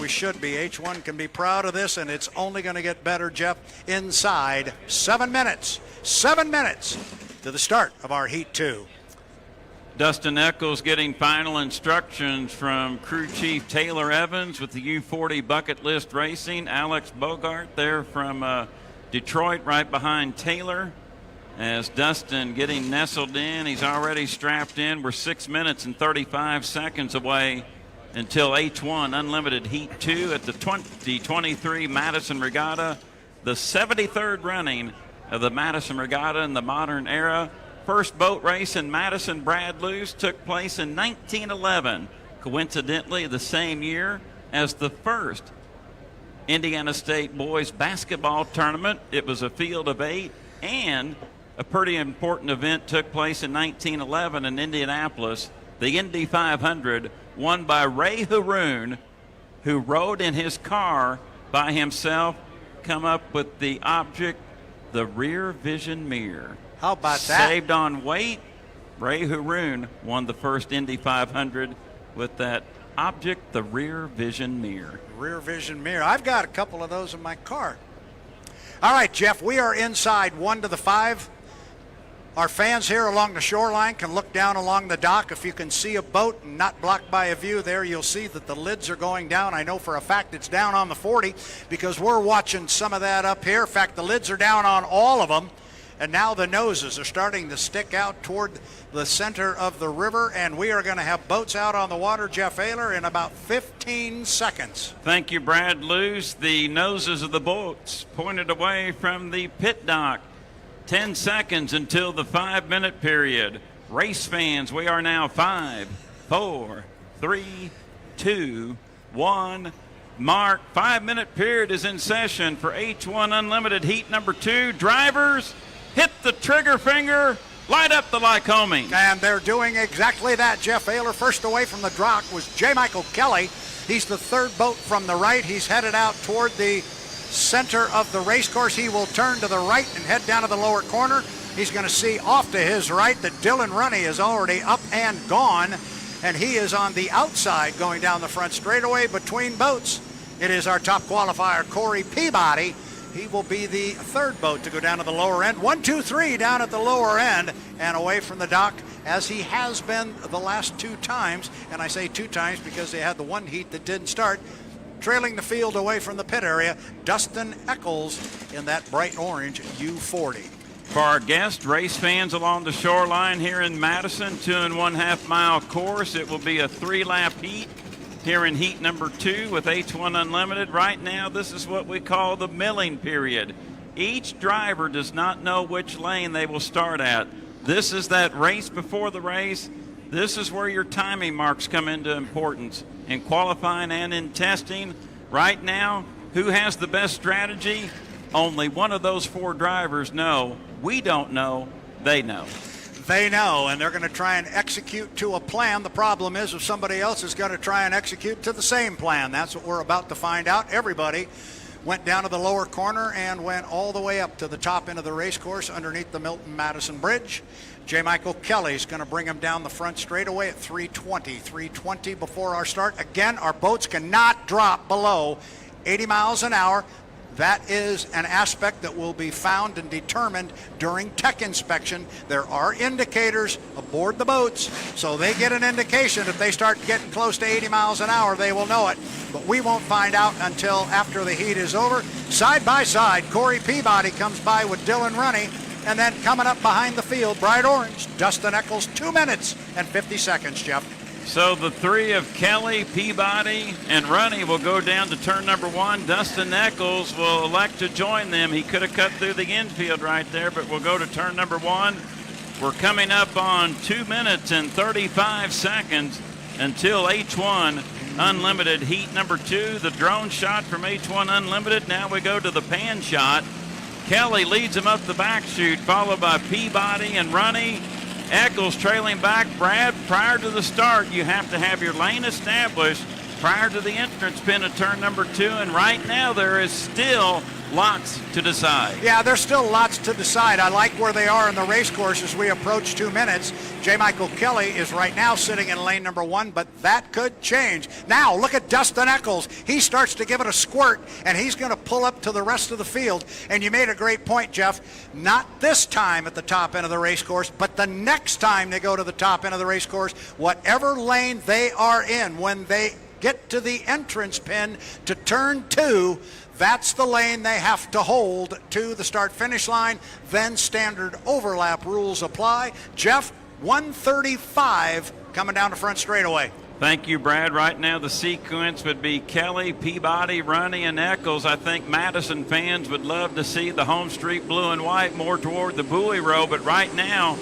we should be. H1 can be proud of this, and it's only going to get better, Jeff, inside 7 minutes. 7 minutes to the start of our Heat 2. Dustin Eccles getting final instructions from crew chief Taylor Evans with the U40 Bucket List Racing. Alex Bogart there from Detroit right behind Taylor. As Dustin getting nestled in, he's already strapped in. We're 6 minutes and 35 seconds away until H1 Unlimited Heat 2 at the 2023 Madison Regatta, the 73rd running of the Madison Regatta in the modern era. First boat race in Madison, Brad Luce, took place in 1911, coincidentally the same year as the first Indiana State boys basketball tournament. It was a field of 8, and a pretty important event took place in 1911 in Indianapolis, the Indy 500, won by Ray Haroon, who rode in his car by himself, come up with the object, the rear vision mirror. How about that? Saved on weight. Ray Haroon won the first Indy 500 with that object, the rear vision mirror. Rear vision mirror. I've got a couple of those in my car. All right, Jeff, we are inside 1 to the 5. Our fans here along the shoreline can look down along the dock. If you can see a boat and not blocked by a view there, you'll see that the lids are going down. I know for a fact it's down on the 40 because we're watching some of that up here. In fact, the lids are down on all of them. And now the noses are starting to stick out toward the center of the river, and we are going to have boats out on the water, Jeff Ayler, in about 15 seconds. Thank you, Brad Luce. The noses of the boats pointed away from the pit dock. 10 seconds until the 5-minute period. Race fans, we are now 5, 4, 3, 2, 1. Mark, 5-minute period is in session for H1 Unlimited Heat number 2. Drivers, hit the trigger finger, light up the Lycoming. And they're doing exactly that, Jeff Ayler. First away from the dock was J. Michael Kelly. He's the third boat from the right. He's headed out toward the center of the race course. He will turn to the right and head down to the lower corner. He's going to see off to his right that Dylan Runny is already up and gone, and he is on the outside going down the front straightaway between boats. It is our top qualifier, Corey Peabody. He will be the third boat to go down to the lower end. 1, 2, 3 down at the lower end and away from the dock, as he has been the last 2 times. And I say 2 times because they had the one heat that didn't start. Trailing the field away from the pit area, Dustin Eccles in that bright orange U40. For our guests, race fans along the shoreline here in Madison, 2 1/2 mile course. It will be a 3-lap heat here in heat number 2 with H1 Unlimited. Right now, this is what we call the milling period. Each driver does not know which lane they will start at. This is that race before the race. This is where your timing marks come into importance in qualifying and in testing. Right now, who has the best strategy? Only one of those 4 drivers know. We don't know. They know. They know, and they're going to try and execute to a plan. The problem is if somebody else is going to try and execute to the same plan. That's what we're about to find out. Everybody went down to the lower corner and went all the way up to the top end of the race course underneath the Milton Madison Bridge. J. Michael Kelly's going to bring him down the front straightaway at 320 before our start. Again, our boats cannot drop below 80 miles an hour. That is an aspect that will be found and determined during tech inspection. There are indicators aboard the boats, so they get an indication. If they start getting close to 80 miles an hour, they will know it. But we won't find out until after the heat is over. Side by side, Corey Peabody comes by with Dylan Runny, and then coming up behind the field, bright orange, Dustin Eccles, 2 minutes and 50 seconds, Jeff. So the 3 of Kelly, Peabody, and Runny will go down to turn number 1. Dustin Eccles will elect to join them. He could have cut through the infield right there, but we'll go to turn number 1. We're coming up on 2 minutes and 35 seconds until H1 Unlimited Heat number 2. The drone shot from H1 Unlimited. Now we go to the pan shot. Kelly leads him up the back chute, followed by Peabody and Runny. Eccles trailing back. Brad, prior to the start, you have to have your lane established prior to the entrance pin of turn number 2, and right now there is still lots to decide. Yeah, there's still lots to decide. I like where they are in the race course as we approach 2 minutes. J. Michael Kelly is right now sitting in lane number 1, but that could change. Now, look at Dustin Eccles. He starts to give it a squirt, and he's going to pull up to the rest of the field. And you made a great point, Jeff. Not this time at the top end of the race course, but the next time they go to the top end of the race course, whatever lane they are in, when they get to the entrance pin to turn 2, that's the lane they have to hold to the start-finish line. Then standard overlap rules apply. Jeff, 135 coming down the front straightaway. Thank you, Brad. Right now the sequence would be Kelly, Peabody, Ronnie, and Eccles. I think Madison fans would love to see the home street blue and white more toward the buoy row, but right now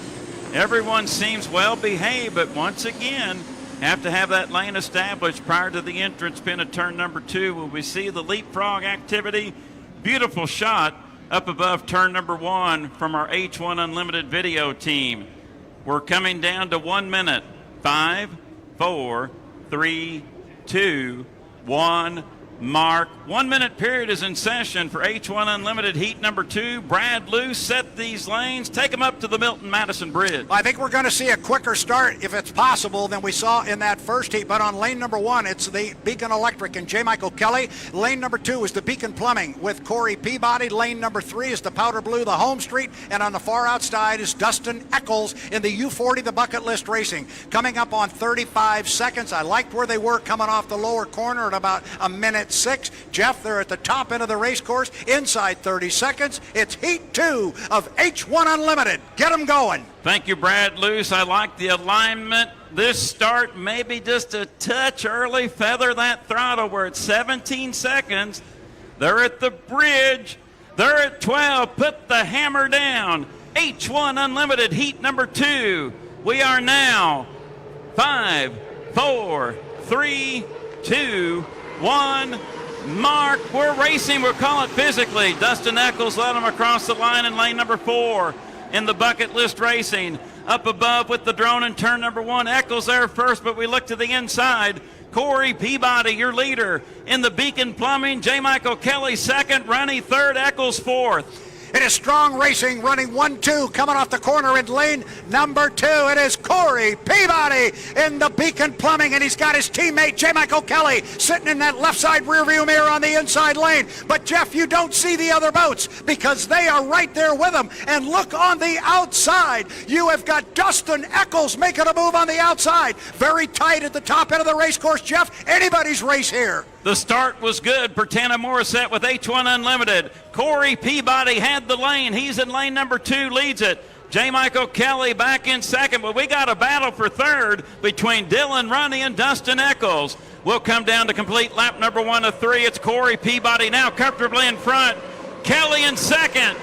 everyone seems well behaved, but once again have to have that lane established prior to the entrance pin of turn number 2. Will we see the leapfrog activity? Beautiful shot up above turn number 1 from our H1 Unlimited video team. We're coming down to 1 minute. 5, 4, 3, 2, 1. Mark. 1 minute period is in session for H1 Unlimited Heat number 2. Brad Luce set these lanes. Take them up to the Milton-Madison Bridge. I think we're going to see a quicker start, if it's possible, than we saw in that first heat. But on lane number 1, it's the Beacon Electric and J. Michael Kelly. Lane number 2 is the Beacon Plumbing with Corey Peabody. Lane number 3 is the Powder Blue, the Home Street. And on the far outside is Dustin Eccles in the U40, the Bucket List Racing. Coming up on 35 seconds. I liked where they were coming off the lower corner at about a minute 6. Jeff, they're at the top end of the race course. Inside 30 seconds, it's Heat 2 of H1 Unlimited. Get them going. Thank you, Brad Luce. I like the alignment. This start maybe just a touch early. Feather that throttle. We're at 17 seconds. They're at the bridge. They're at 12. Put the hammer down. H1 Unlimited Heat number 2. We are now 5, 4, 3, 2, 1. Mark, we're racing. We'll call it physically. Dustin Eccles led him across the line in lane number 4 in the Bucket List Racing. Up above with the drone in turn number 1. Eccles there first, but we look to the inside. Corey Peabody, your leader in the Beacon Plumbing. J. Michael Kelly second. Ronnie third. Eccles fourth. It is strong racing, running 1-2, coming off the corner in lane number 2. It is Corey Peabody in the Beacon Plumbing, and he's got his teammate J. Michael Kelly sitting in that left side rearview mirror on the inside lane. But Jeff, you don't see the other boats because they are right there with them. And look on the outside. You have got Dustin Eccles making a move on the outside. Very tight at the top end of the race course, Jeff. Anybody's race here. The start was good. Pertana Morissette with H1 Unlimited. Corey Peabody had the lane. He's in lane number 2, leads it. J. Michael Kelly back in second, but we got a battle for third between Dylan Ronnie and Dustin Eccles. We'll come down to complete lap number 1 of 3. It's Corey Peabody now comfortably in front. Kelly in second.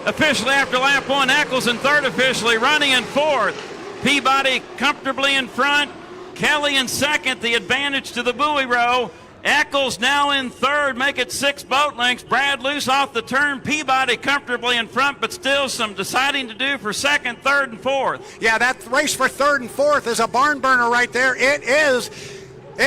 Officially after lap 1, Eccles in third officially. Ronnie in fourth. Peabody comfortably in front. Kelly in second, the advantage to the buoy row. Eccles now in third, make it 6 boat lengths. Brad Luce off the turn. Peabody comfortably in front, but still some deciding to do for second, third, and fourth. Yeah, that race for third and fourth is a barn burner right there. It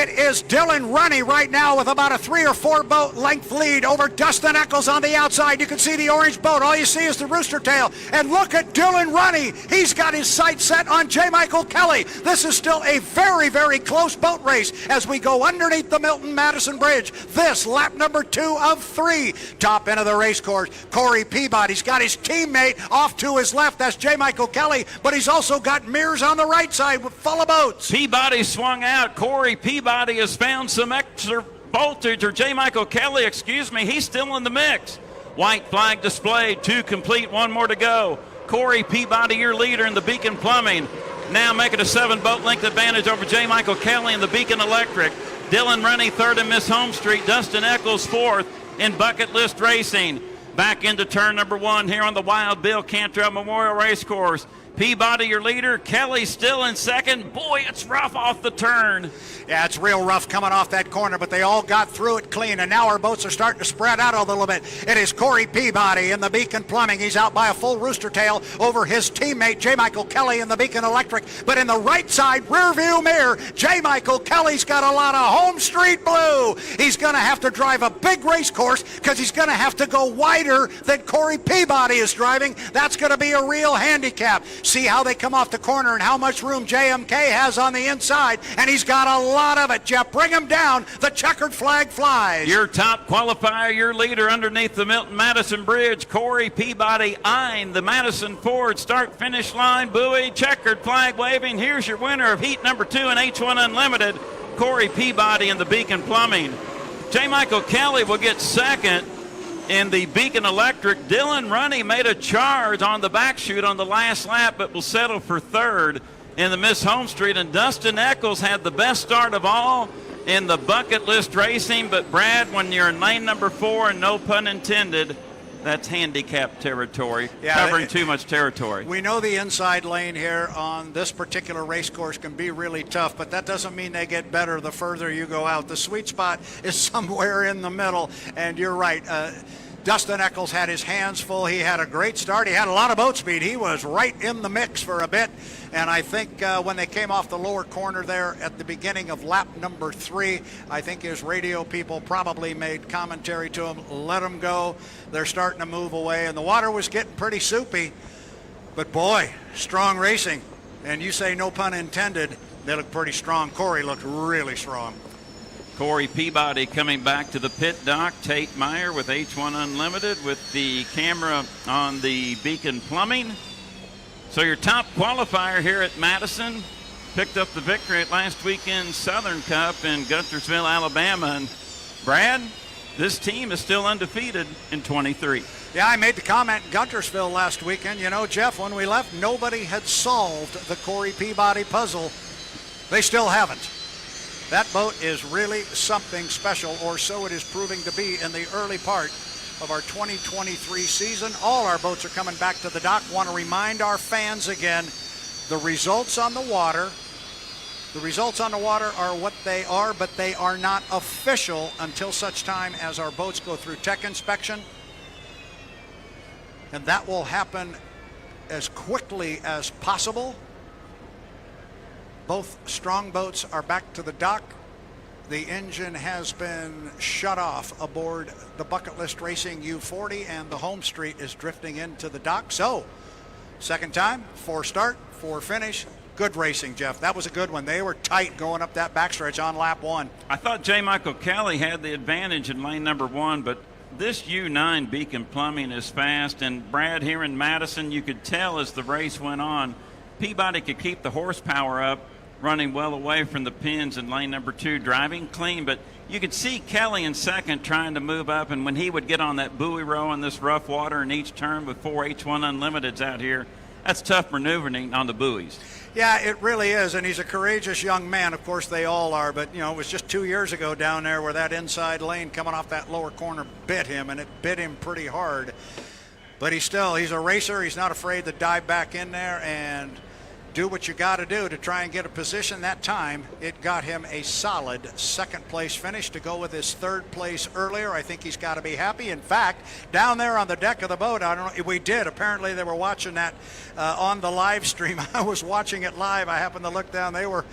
is Dylan Ronnie right now with about a 3 or 4 boat length lead over Dustin Eccles on the outside. You can see the orange boat. All you see is the rooster tail. And look at Dylan Ronnie. He's got his sights set on J. Michael Kelly. This is still a very, very close boat race as we go underneath the Milton-Madison Bridge. This lap number 2 of 3. Top end of the race course. Corey Peabody's got his teammate off to his left. That's J. Michael Kelly. But he's also got mirrors on the right side with full of boats. Peabody swung out. Corey Peabody has found some extra voltage, or J. Michael Kelly, he's still in the mix. White flag displayed, 2 complete, 1 more to go. Corey Peabody, your leader in the Beacon Plumbing, now making a 7 boat length advantage over J. Michael Kelly in the Beacon Electric. Dylan Rennie third in Miss Home Street. Dustin Eccles fourth in Bucket List Racing. Back into turn number 1 here on the Wild Bill Cantrell Memorial Racecourse. Peabody, your leader. Kelly still in second. Boy, it's rough off the turn. Yeah, it's real rough coming off that corner, but they all got through it clean, and now our boats are starting to spread out a little bit. It is Corey Peabody in the Beacon Plumbing. He's out by a full rooster tail over his teammate, J. Michael Kelly, in the Beacon Electric. But in the right side rear view mirror, J. Michael Kelly's got a lot of home street blue. He's going to have to drive a big race course because he's going to have to go wider than Corey Peabody is driving. That's going to be a real handicap. See how they come off the corner and how much room JMK has on the inside, and he's got a lot of it. Jeff, bring him down. The checkered flag flies. Your top qualifier, your leader underneath the Milton Madison Bridge, Corey Peabody eyeing the Madison Ford start-finish line buoy, checkered flag waving. Here's your winner of heat number 2 in H1 Unlimited, Corey Peabody in the Beacon Plumbing. J. Michael Kelly will get second in the Beacon Electric. Dylan Runny made a charge on the back chute on the last lap, but will settle for third in the Miss Home Street. And Dustin Eccles had the best start of all in the bucket list racing. But Brad, when you're in lane number 4, and no pun intended, that's handicap territory, covering too much territory. We know the inside lane here on this particular race course can be really tough, but that doesn't mean they get better the further you go out. The sweet spot is somewhere in the middle, and you're right. Dustin Eccles had his hands full. He had a great start. He had a lot of boat speed. He was right in the mix for a bit. And I think when they came off the lower corner there at the beginning of lap number 3, I think his radio people probably made commentary to him, let him go. They're starting to move away. And the water was getting pretty soupy. But boy, strong racing. And you say no pun intended, they look pretty strong. Corey looked really strong. Corey Peabody coming back to the pit dock. Tate Meyer with H1 Unlimited with the camera on the Beacon Plumbing. So your top qualifier here at Madison picked up the victory at last weekend's Southern Cup in Guntersville, Alabama. And Brad, this team is still undefeated in 23. Yeah, I made the comment in Guntersville last weekend. You know, Jeff, when we left, nobody had solved the Corey Peabody puzzle. They still haven't. That boat is really something special, or so it is proving to be in the early part of our 2023 season. All our boats are coming back to the dock. Want to remind our fans again, the results on the water are what they are, but they are not official until such time as our boats go through tech inspection. And that will happen as quickly as possible. Both strong boats are back to the dock. The engine has been shut off aboard the Bucket List Racing U40, and the Home Street is drifting into the dock. So, second time, 4 start, 4 finish. Good racing, Jeff. That was a good one. They were tight going up that backstretch on lap 1. I thought J. Michael Kelly had the advantage in lane number 1, but this U9 Beacon Plumbing is fast. And Brad, here in Madison, you could tell as the race went on, Peabody could keep the horsepower up, running well away from the pins in lane number 2, driving clean. But you could see Kelly in second trying to move up, and when he would get on that buoy row in this rough water in each turn with 4 H1 Unlimiteds out here, that's tough maneuvering on the buoys. Yeah, it really is, and he's a courageous young man. Of course, they all are, but, you know, it was just 2 years ago down there where that inside lane coming off that lower corner bit him, and it bit him pretty hard. But he's a racer. He's not afraid to dive back in there and do what you got to do to try and get a position. That time, it got him a solid second place finish to go with his third place earlier. I think he's got to be happy. In fact, down there on the deck of the boat, I don't know, we did. Apparently, they were watching that on the live stream. I was watching it live. I happened to look down. They were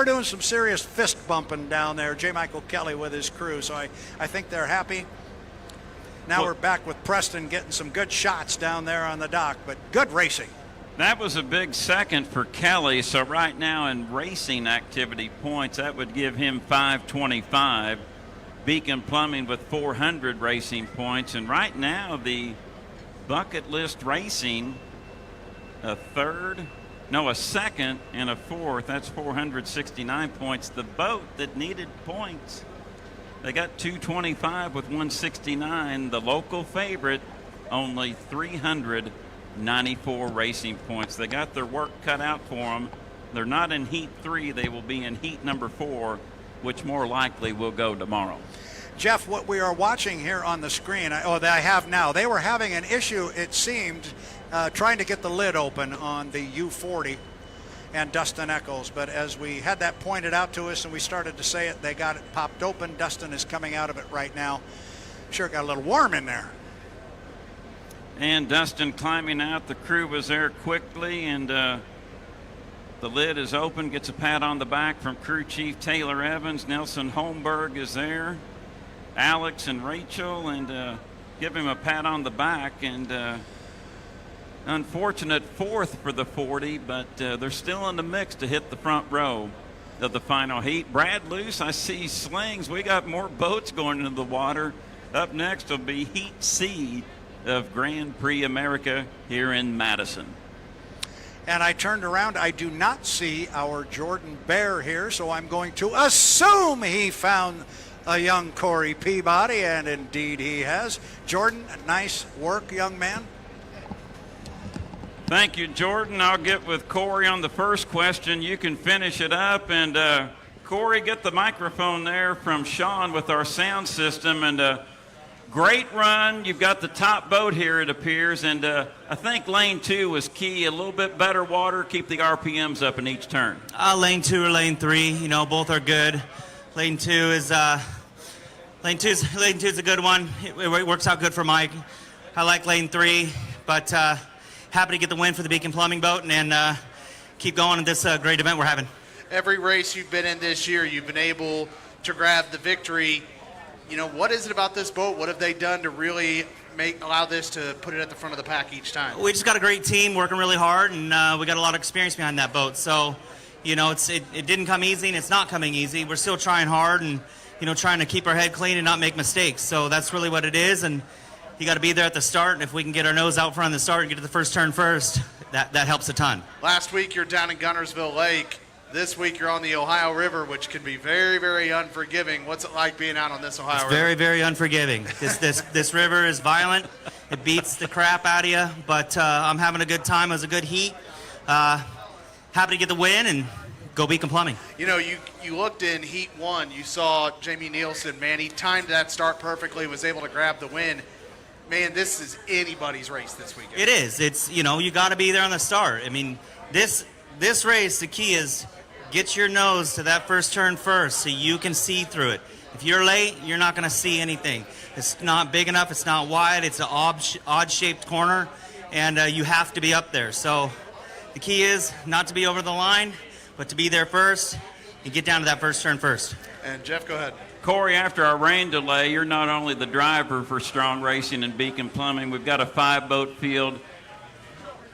doing some serious fist bumping down there. J. Michael Kelly with his crew. So I think they're happy. Now we're back with Preston getting some good shots down there on the dock, but good racing. That was a big second for Kelly. So right now in racing activity points, that would give him 525. Beacon Plumbing with 400 racing points. And right now the Bucket List Racing, a second and a fourth. That's 469 points. The boat that needed points, they got 225 with 169. The local favorite, only 394 racing points. They got their work cut out for them. They're not in heat 3. They will be in heat number 4, which more likely will go tomorrow. Jeff, what we are watching here on the screen, that I have now, they were having an issue, it seemed, trying to get the lid open on the U40 and Dustin Eccles. But as we had that pointed out to us and we started to say it, they got it popped open. Dustin is coming out of it right now. Sure got a little warm in there. And Dustin climbing out. The crew was there quickly, and the lid is open. Gets a pat on the back from crew chief Taylor Evans. Nelson Holmberg is there. Alex and Rachel, and give him a pat on the back. And unfortunate fourth for the 40, but they're still in the mix to hit the front row of the final heat. Brad Luce, I see slings. We got more boats going into the water. Up next will be Heat C of Grand Prix America here in Madison. And I turned around. I do not see our Jordan Bear here, so I'm going to assume he found a young Corey Peabody, and indeed he has. Jordan, nice work, young man. Thank you, Jordan. I'll get with Corey on the first question. You can finish it up. And Corey, get the microphone there from Sean with our sound system. And great run. You've got the top boat here, it appears. And I think lane 2 was key. A little bit better water. Keep the RPMs up in each turn. Lane 2 or lane 3, both are good. Lane 2 is a good one. It works out good for Mike. I like lane 3, but happy to get the win for the Beacon Plumbing boat and keep going in this great event we're having. Every race you've been in this year, you've been able to grab the victory. What is it about this boat? What have they done to really allow this to put it at the front of the pack each time? We just got a great team working really hard, and we got a lot of experience behind that boat. So, it didn't come easy, and it's not coming easy. We're still trying hard and, trying to keep our head clean and not make mistakes. So that's really what it is, and you got to be there at the start. And if we can get our nose out front of the start and get to the first turn first, that helps a ton. Last week you're down in Guntersville Lake. This week you're on the Ohio River, which can be very, very unforgiving. What's it like being out on this Ohio River? Very, very unforgiving. This river is violent. It beats the crap out of you, but I'm having a good time. It was a good heat. Happy to get the win and go Beacon Plumbing. You looked in Heat 1. You saw Jamie Nielsen. Man, he timed that start perfectly, was able to grab the win. Man, this is anybody's race this weekend. It is. It's, you got to be there on the start. I mean, this race, the key is get your nose to that first turn first so you can see through it. If you're late, you're not going to see anything. It's not big enough. It's not wide. It's an odd-shaped corner, and you have to be up there. So the key is not to be over the line, but to be there first and get down to that first turn first. And Jeff, go ahead. Corey, after our rain delay, you're not only the driver for Strong Racing and Beacon Plumbing. We've got a 5-boat field.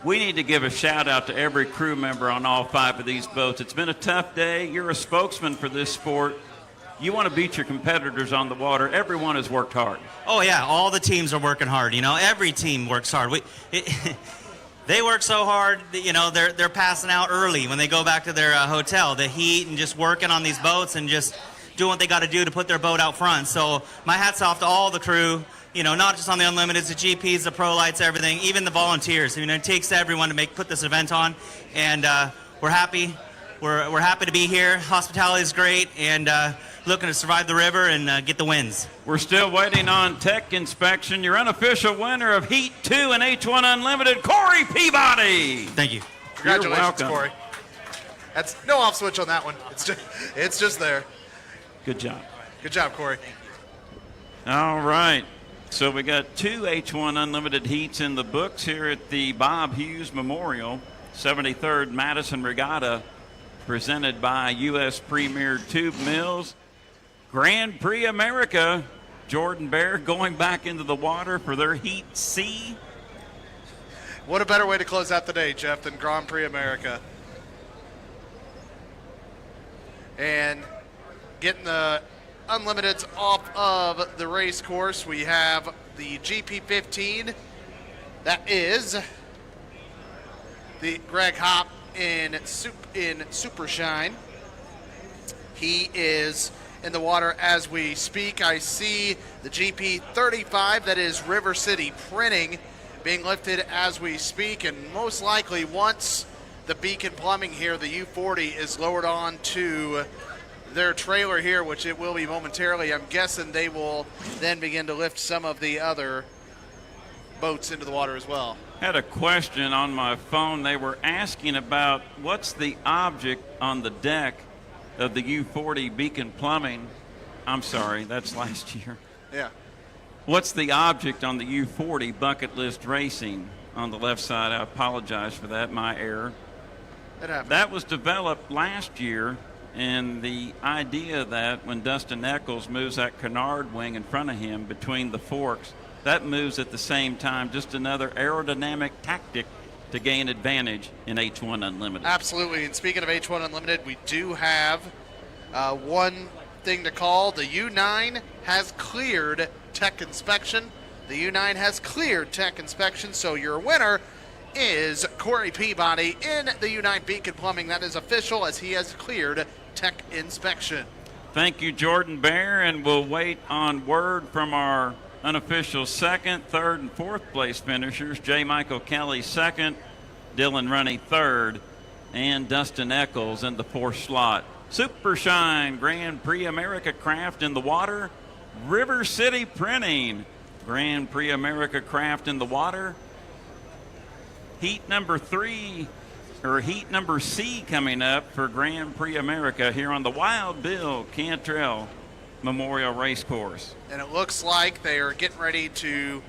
We need to give a shout-out to every crew member on all 5 of these boats. It's been a tough day. You're a spokesman for this sport. You want to beat your competitors on the water. Everyone has worked hard. Oh, yeah. All the teams are working hard. Every team works hard. They work so hard that, they're passing out early when they go back to their hotel. The heat and just working on these boats and just doing what they got to do to put their boat out front. So my hat's off to all the crew, not just on the Unlimiteds, the GPs, the Pro Lights, everything, even the volunteers. It takes everyone to put this event on, and we're happy. We're happy to be here. Hospitality is great, and looking to survive the river and get the wins. We're still waiting on tech inspection. Your unofficial winner of Heat 2 and H1 Unlimited, Corey Peabody. Thank you. Congratulations, Corey. That's no off switch on that one. It's just there. Good job. Good job, Corey. All right. So we got 2 H1 Unlimited heats in the books here at the Bob Hughes Memorial 73rd Madison Regatta, presented by U.S. Premier Tube Mills. Grand Prix America, Jordan Bear going back into the water for their Heat C. What a better way to close out the day, Jeff, than Grand Prix America. And getting the Unlimiteds off of the race course, we have the GP15. That is the Greg Hopp in Super Shine. He is in the water as we speak. I see the GP35, that is River City Printing, being lifted as we speak, and most likely once the Beacon Plumbing here, the U40, is lowered on to their trailer here, which it will be momentarily. I'm guessing they will then begin to lift some of the other boats into the water as well. Had a question on my phone. They were asking about what's the object on the deck of the U40 Beacon Plumbing. I'm sorry, that's last year. Yeah. What's the object on the U40 Bucket List Racing on the left side? I apologize for that, my error. That happened. That was developed last year, and the idea that when Dustin Eccles moves that canard wing in front of him between the forks, that moves at the same time, just another aerodynamic tactic to gain advantage in H1 Unlimited. Absolutely. And speaking of H1 Unlimited, we do have one thing to call. The U9 has cleared tech inspection. The U9 has cleared tech inspection, so your winner is Corey Peabody in the U9 Beacon Plumbing. That is official, as he has cleared tech inspection. Thank you, Jordan Bear, and we'll wait on word from our unofficial second, third, and fourth place finishers. J. Michael Kelly second, Dylan Runny third, and Dustin Eccles in the fourth slot. Super Shine Grand Prix America Craft in the water. River City Printing Grand Prix America Craft in the water. Heat number C coming up for Grand Prix America here on the Wild Bill Cantrell Memorial Racecourse. And it looks like they are getting ready to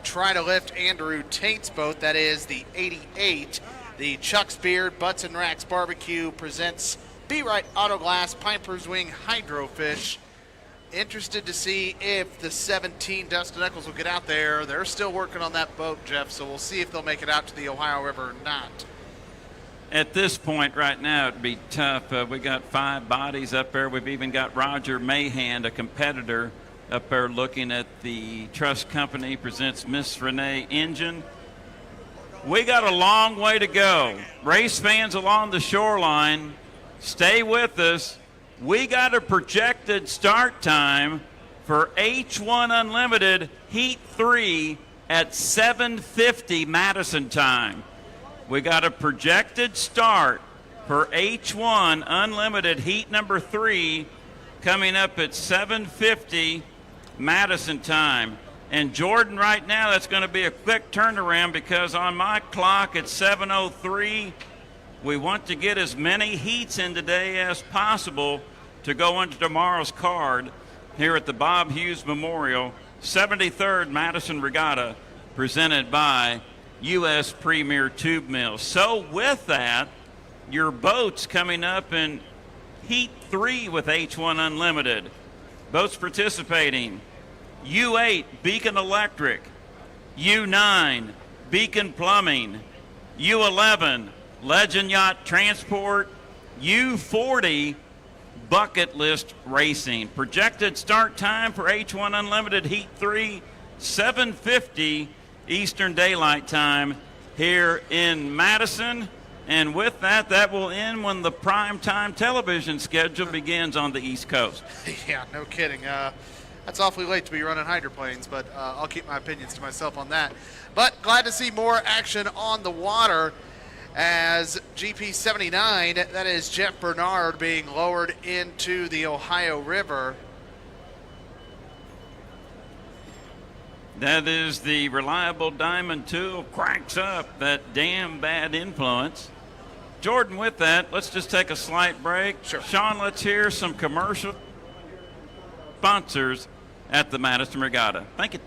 try to lift Andrew Tate's boat. That is the 88. The Chuck's Beard Butts and Racks Barbecue presents Be Right Auto Glass Piper's Wing Hydrofish. Interested to see if the 17 Dustin Eccles will get out there. They're still working on that boat, Jeff, so we'll see if they'll make it out to the Ohio River or not. At this point right now, it'd be tough. We got 5 bodies up there. We've even got Roger Mahan, a competitor, up there looking at the Trust Company presents Miss Renee engine. We got a long way to go. Race fans along the shoreline, stay with us. We got a projected start time for H1 Unlimited Heat 3 at 7:50 Madison time. We got a projected start for H1 Unlimited Heat number 3 coming up at 7:50 Madison time. And Jordan, right now, that's going to be a quick turnaround because on my clock at 7:03, we want to get as many heats in today as possible to go into tomorrow's card here at the Bob Hughes Memorial 73rd Madison Regatta, presented by U.S. Premier Tube Mills. So with that, your boats coming up in Heat 3 with H1 Unlimited. Boats participating: U8 Beacon Electric, U9 Beacon Plumbing, U11 Legend Yacht Transport, U40 Bucket List Racing. Projected start time for H1 Unlimited Heat 3, 7:50 Eastern Daylight Time here in Madison. And with that, that will end when the prime time television schedule begins on the East Coast. Yeah, no kidding. That's awfully late to be running hydroplanes, but I'll keep my opinions to myself on that. But glad to see more action on the water as GP 79, that is Jeff Bernard, being lowered into the Ohio River. That is the reliable diamond tool, cranks up that damn bad influence. Jordan, with that, let's just take a slight break. Sure. Sean, let's hear some commercial sponsors at the Madison Regatta. Thank you.